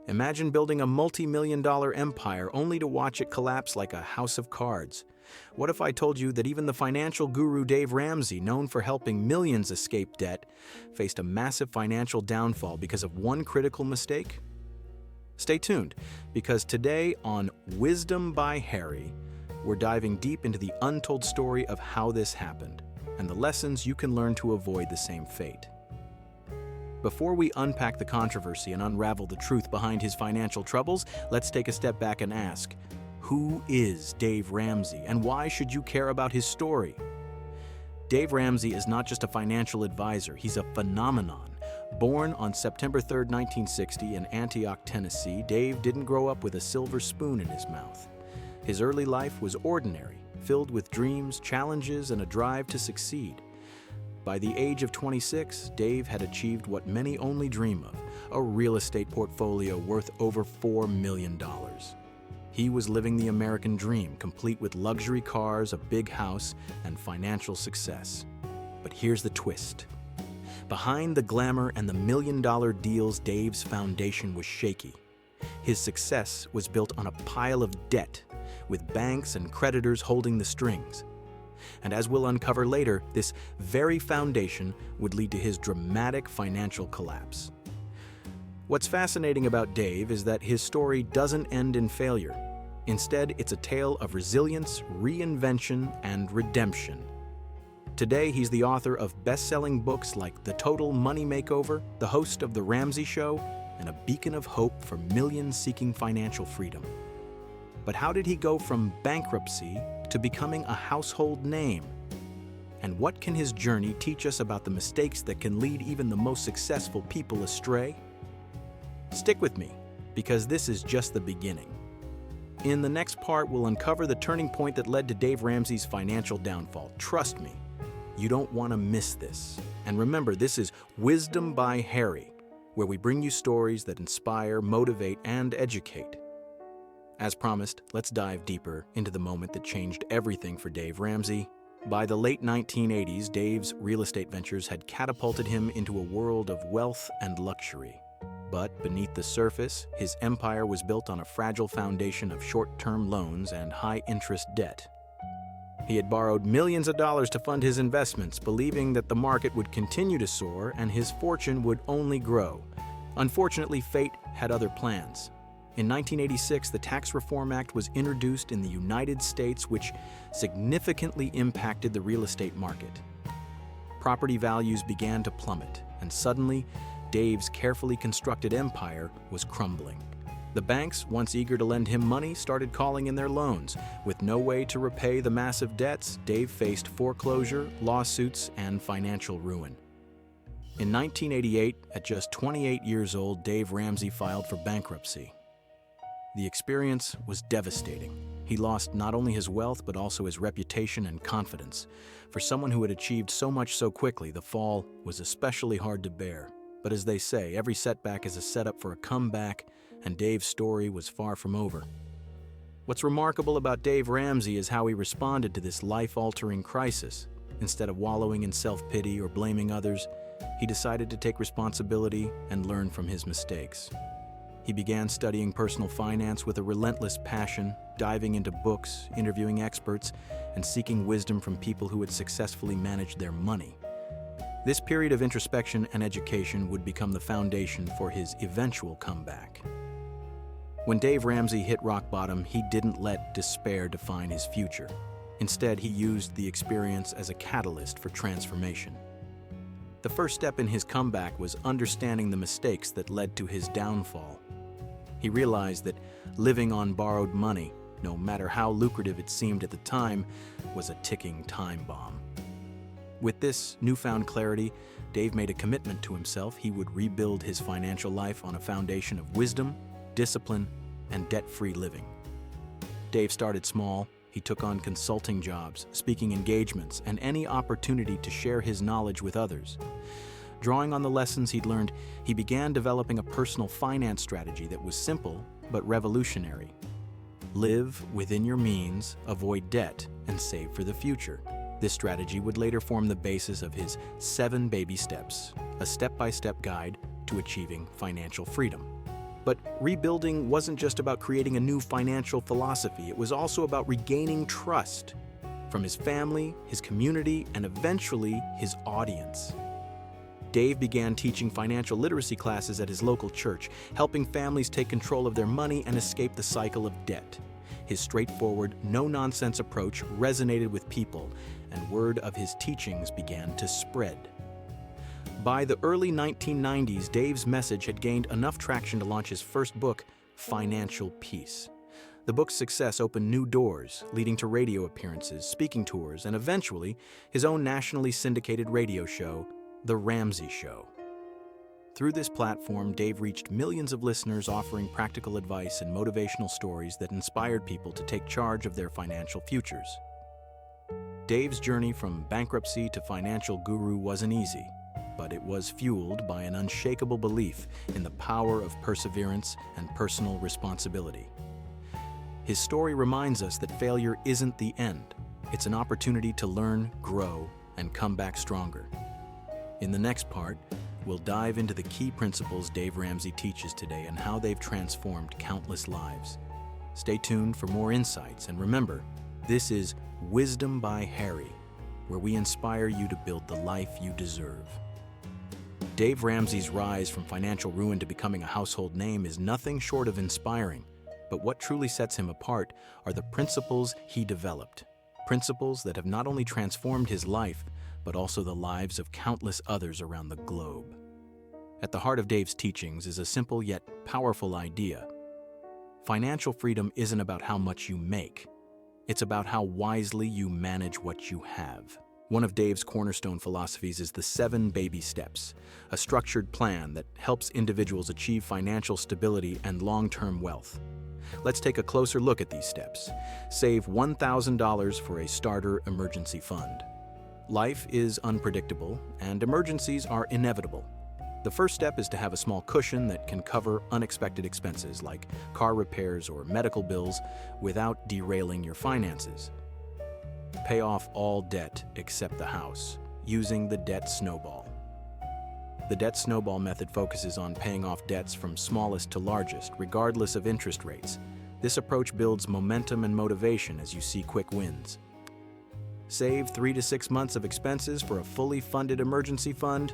Imagine building a multi-million-dollar empire only to watch it collapse like a house of cards. What if I told you that even the financial guru Dave Ramsey, known for helping millions escape debt, faced a massive financial downfall because of one critical mistake? Stay tuned, because today on Wisdom by Harry, we're diving deep into the untold story of how this happened and the lessons you can learn to avoid the same fate. Before we unpack the controversy and unravel the truth behind his financial troubles, let's take a step back and ask, who is Dave Ramsey and why should you care about his story? Dave Ramsey is not just a financial advisor, he's a phenomenon. Born on September 3, 1960 in Antioch, Tennessee, Dave didn't grow up with a silver spoon in his mouth. His early life was ordinary, filled with dreams, challenges, and a drive to succeed. By the age of 26, Dave had achieved what many only dream of, a real estate portfolio worth over $4 million. He was living the American dream, complete with luxury cars, a big house, and financial success. But here's the twist. Behind the glamour and the million-dollar deals, Dave's foundation was shaky. His success was built on a pile of debt, with banks and creditors holding the strings. And as we'll uncover later, this very foundation would lead to his dramatic financial collapse. What's fascinating about Dave is that his story doesn't end in failure. Instead, it's a tale of resilience, reinvention, and redemption. Today, he's the author of best-selling books like The Total Money Makeover, the host of The Ramsey Show, and a beacon of hope for millions seeking financial freedom. But how did he go from bankruptcy to becoming a household name? And what can his journey teach us about the mistakes that can lead even the most successful people astray? Stick with me, because this is just the beginning. In the next part, we'll uncover the turning point that led to Dave Ramsey's financial downfall. Trust me, you don't want to miss this. And remember, this is Wisdom by Harry, where we bring you stories that inspire, motivate, and educate. As promised, let's dive deeper into the moment that changed everything for Dave Ramsey. By the late 1980s, Dave's real estate ventures had catapulted him into a world of wealth and luxury. But beneath the surface, his empire was built on a fragile foundation of short-term loans and high-interest debt. He had borrowed millions of dollars to fund his investments, believing that the market would continue to soar and his fortune would only grow. Unfortunately, fate had other plans. In 1986, the Tax Reform Act was introduced in the United States, which significantly impacted the real estate market. Property values began to plummet, and suddenly, Dave's carefully constructed empire was crumbling. The banks, once eager to lend him money, started calling in their loans. With no way to repay the massive debts, Dave faced foreclosure, lawsuits, and financial ruin. In 1988, at just 28 years old, Dave Ramsey filed for bankruptcy. The experience was devastating. He lost not only his wealth, but also his reputation and confidence. For someone who had achieved so much so quickly, the fall was especially hard to bear. But as they say, every setback is a setup for a comeback, and Dave's story was far from over. What's remarkable about Dave Ramsey is how he responded to this life-altering crisis. Instead of wallowing in self-pity or blaming others, he decided to take responsibility and learn from his mistakes. He began studying personal finance with a relentless passion, diving into books, interviewing experts, and seeking wisdom from people who had successfully managed their money. This period of introspection and education would become the foundation for his eventual comeback. When Dave Ramsey hit rock bottom, he didn't let despair define his future. Instead, he used the experience as a catalyst for transformation. The first step in his comeback was understanding the mistakes that led to his downfall. He realized that living on borrowed money, no matter how lucrative it seemed at the time, was a ticking time bomb. With this newfound clarity, Dave made a commitment to himself. He would rebuild his financial life on a foundation of wisdom, discipline, and debt-free living. Dave started small. He took on consulting jobs, speaking engagements, and any opportunity to share his knowledge with others. Drawing on the lessons he'd learned, he began developing a personal finance strategy that was simple but revolutionary. Live within your means, avoid debt, and save for the future. This strategy would later form the basis of his 7 baby steps, a step-by-step guide to achieving financial freedom. But rebuilding wasn't just about creating a new financial philosophy, it was also about regaining trust from his family, his community, and eventually his audience. Dave began teaching financial literacy classes at his local church, helping families take control of their money and escape the cycle of debt. His straightforward, no-nonsense approach resonated with people, and word of his teachings began to spread. By the early 1990s, Dave's message had gained enough traction to launch his first book, Financial Peace. The book's success opened new doors, leading to radio appearances, speaking tours, and eventually his own nationally syndicated radio show, The Ramsey Show. Through this platform, Dave reached millions of listeners, offering practical advice and motivational stories that inspired people to take charge of their financial futures. Dave's journey from bankruptcy to financial guru wasn't easy, but it was fueled by an unshakable belief in the power of perseverance and personal responsibility. His story reminds us that failure isn't the end. It's an opportunity to learn, grow, and come back stronger. In the next part, we'll dive into the key principles Dave Ramsey teaches today and how they've transformed countless lives. Stay tuned for more insights, and remember, this is Wisdom by Harry, where we inspire you to build the life you deserve. Dave Ramsey's rise from financial ruin to becoming a household name is nothing short of inspiring, but what truly sets him apart are the principles he developed, principles that have not only transformed his life, but also the lives of countless others around the globe. At the heart of Dave's teachings is a simple yet powerful idea. Financial freedom isn't about how much you make. It's about how wisely you manage what you have. One of Dave's cornerstone philosophies is the 7 baby steps, a structured plan that helps individuals achieve financial stability and long-term wealth. Let's take a closer look at these steps. Save $1,000 for a starter emergency fund. Life is unpredictable, and emergencies are inevitable. The first step is to have a small cushion that can cover unexpected expenses like car repairs or medical bills without derailing your finances. Pay off all debt except the house, using the debt snowball. The debt snowball method focuses on paying off debts from smallest to largest, regardless of interest rates. This approach builds momentum and motivation as you see quick wins. Save 3 to 6 months of expenses for a fully funded emergency fund.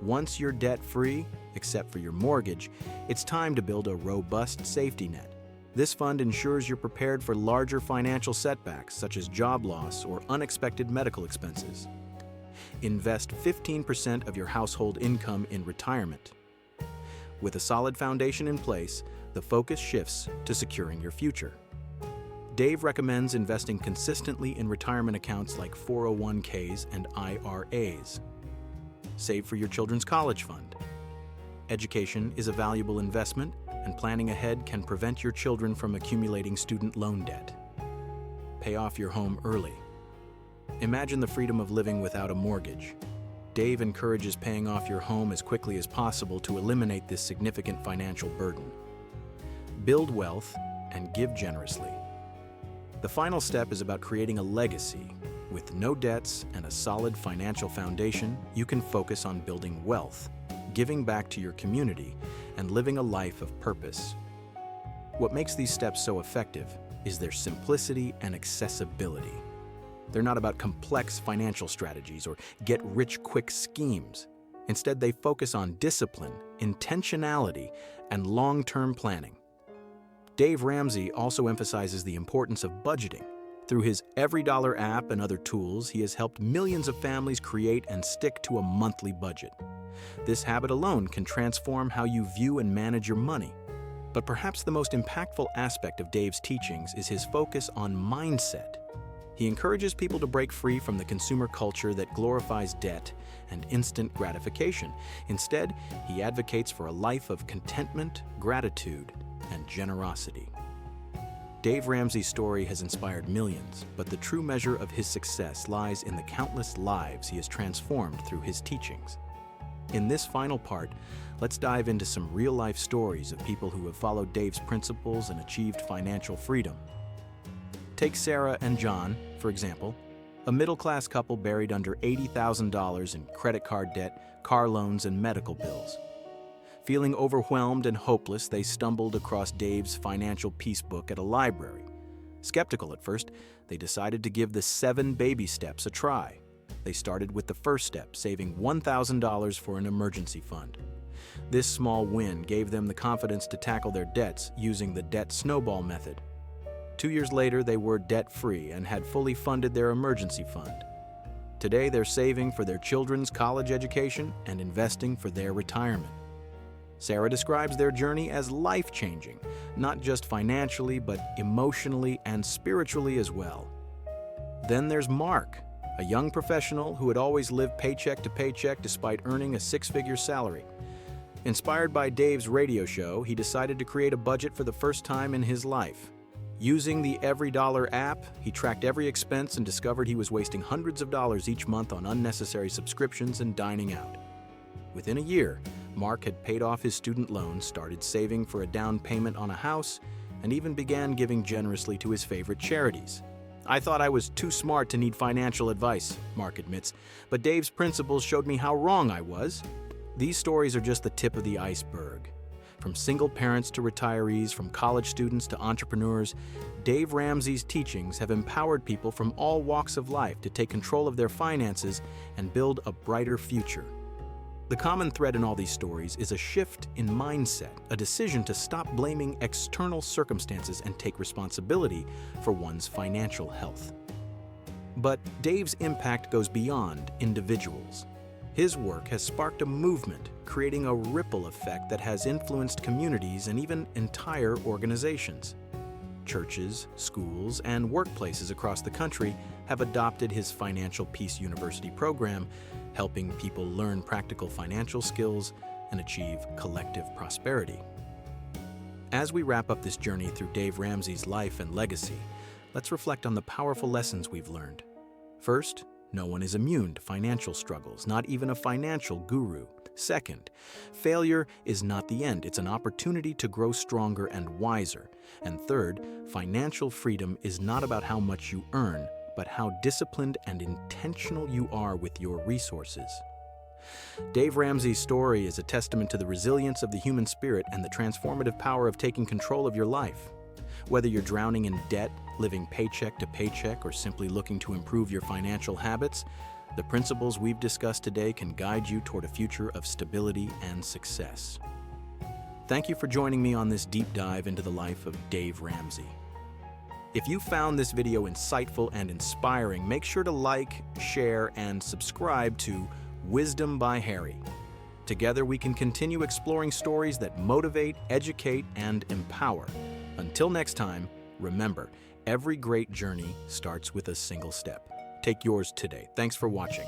Once you're debt-free, except for your mortgage, it's time to build a robust safety net. This fund ensures you're prepared for larger financial setbacks, such as job loss or unexpected medical expenses. Invest 15% of your household income in retirement. With a solid foundation in place, the focus shifts to securing your future. Dave recommends investing consistently in retirement accounts like 401ks and IRAs. Save for your children's college fund. Education is a valuable investment, and planning ahead can prevent your children from accumulating student loan debt. Pay off your home early. Imagine the freedom of living without a mortgage. Dave encourages paying off your home as quickly as possible to eliminate this significant financial burden. Build wealth and give generously. The final step is about creating a legacy. With no debts and a solid financial foundation, you can focus on building wealth, giving back to your community, and living a life of purpose. What makes these steps so effective is their simplicity and accessibility. They're not about complex financial strategies or get-rich-quick schemes. Instead, they focus on discipline, intentionality, and long-term planning. Dave Ramsey also emphasizes the importance of budgeting. Through his EveryDollar app and other tools, he has helped millions of families create and stick to a monthly budget. This habit alone can transform how you view and manage your money. But perhaps the most impactful aspect of Dave's teachings is his focus on mindset. He encourages people to break free from the consumer culture that glorifies debt and instant gratification. Instead, he advocates for a life of contentment, gratitude, and generosity. Dave Ramsey's story has inspired millions, but the true measure of his success lies in the countless lives he has transformed through his teachings. In this final part, let's dive into some real-life stories of people who have followed Dave's principles and achieved financial freedom. Take Sarah and John, for example, a middle-class couple buried under $80,000 in credit card debt, car loans, and medical bills. Feeling overwhelmed and hopeless, they stumbled across Dave's financial peace book at a library. Skeptical at first, they decided to give the 7 baby steps a try. They started with the first step, saving $1,000 for an emergency fund. This small win gave them the confidence to tackle their debts using the debt snowball method. 2 years later, they were debt-free and had fully funded their emergency fund. Today, they're saving for their children's college education and investing for their retirement. Sarah describes their journey as life-changing, not just financially, but emotionally and spiritually as well. Then there's Mark, a young professional who had always lived paycheck to paycheck despite earning a 6-figure salary. Inspired by Dave's radio show, he decided to create a budget for the first time in his life. Using the Every Dollar app, he tracked every expense and discovered he was wasting hundreds of dollars each month on unnecessary subscriptions and dining out. Within a year, Mark had paid off his student loans, started saving for a down payment on a house, and even began giving generously to his favorite charities. "I thought I was too smart to need financial advice," Mark admits, "but Dave's principles showed me how wrong I was." These stories are just the tip of the iceberg. From single parents to retirees, from college students to entrepreneurs, Dave Ramsey's teachings have empowered people from all walks of life to take control of their finances and build a brighter future. The common thread in all these stories is a shift in mindset, a decision to stop blaming external circumstances and take responsibility for one's financial health. But Dave's impact goes beyond individuals. His work has sparked a movement, creating a ripple effect that has influenced communities and even entire organizations. Churches, schools, and workplaces across the country have adopted his Financial Peace University program, helping people learn practical financial skills and achieve collective prosperity. As we wrap up this journey through Dave Ramsey's life and legacy, let's reflect on the powerful lessons we've learned. First, no one is immune to financial struggles, not even a financial guru. Second, failure is not the end. It's an opportunity to grow stronger and wiser. And third, financial freedom is not about how much you earn, but how disciplined and intentional you are with your resources. Dave Ramsey's story is a testament to the resilience of the human spirit and the transformative power of taking control of your life. Whether you're drowning in debt, living paycheck to paycheck, or simply looking to improve your financial habits, the principles we've discussed today can guide you toward a future of stability and success. Thank you for joining me on this deep dive into the life of Dave Ramsey. If you found this video insightful and inspiring, make sure to like, share, and subscribe to Wisdom by Harry. Together we can continue exploring stories that motivate, educate, and empower. Until next time, remember, every great journey starts with a single step. Take yours today. Thanks for watching.